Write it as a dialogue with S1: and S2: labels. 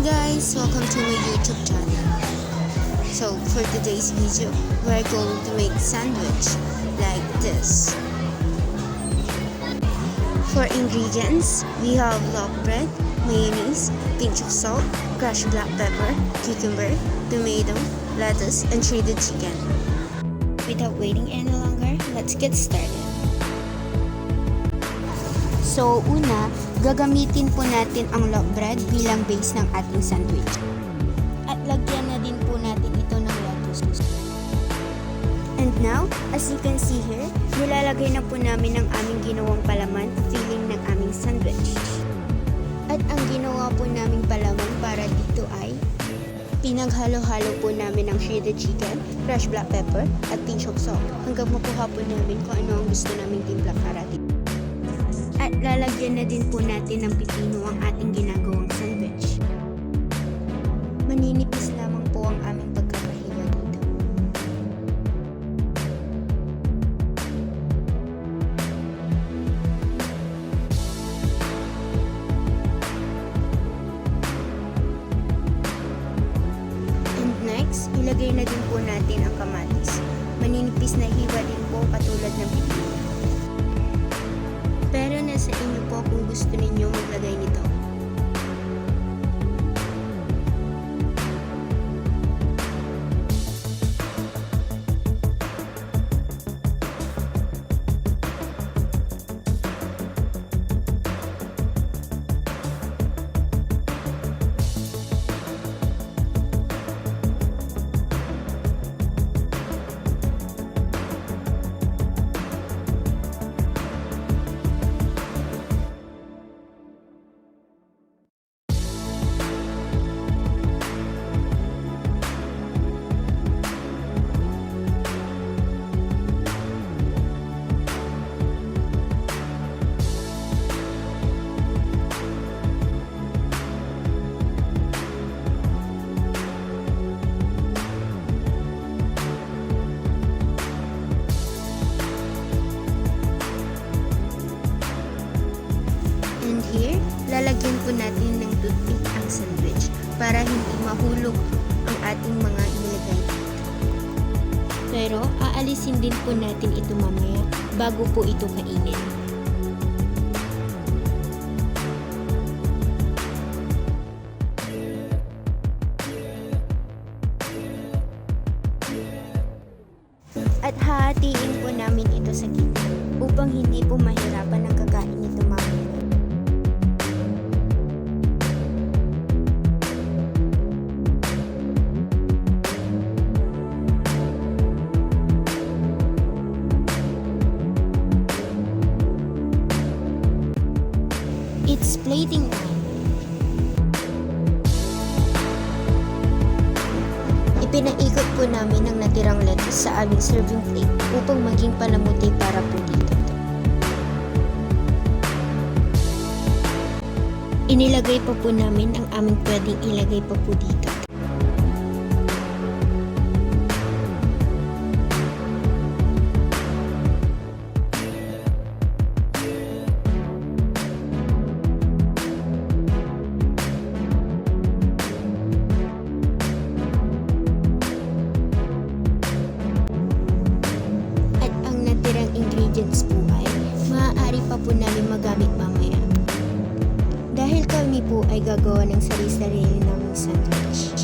S1: guys! Welcome to my YouTube channel. So for today's video, we're going to make sandwich like this. For ingredients, we have loaf bread, mayonnaise, pinch of salt, crushed black pepper, cucumber, tomato, lettuce, and shredded chicken. Without waiting any longer, let's get started. So una, gagamitin po natin ang loaf bread bilang base ng ating sandwich. At lagyan na din po natin ito ng lettuce. And now, as you can see here, nilalagay na po namin ang aming ginawang palaman, filling ng aming sandwich. At ang ginawa po naming palaman para dito ay pinaghalo-halo po namin ng shredded chicken, crushed black pepper, at pinch of salt hanggang makuha po namin kung ano ang gusto naming timpla para dito. At lalagyan na din po natin ng pipino ang ating ginagawang sandwich. Maninipis lamang po ang aming pagkakahiwa dito. And next, ilagay na din po natin ang kamatis. Maninipis na hiwa din po katulad ng pipino. Pero nasa inyo po kung gusto ninyo maglagay nito. Here, lalagyan po natin ng toothpick ang sandwich para hindi mahulog ang ating mga inilagay dito. Pero aalisin din po natin ito mamaya bago po ito kainin. At hahatiin po namin ito sa gitna upang hindi po mahirapan ang kakain nito mamaya. It's plating time. Ipinaikot po namin ang natirang lettuce sa aming serving plate upang maging palamuti para po dito. Inilagay pa po namin ang aming pwedeng ilagay pa po dito. Ingredients po ay maaari pa po namin magamit mamaya. Dahil kami po ay gagawa ng sarili-sarili naming sandwich.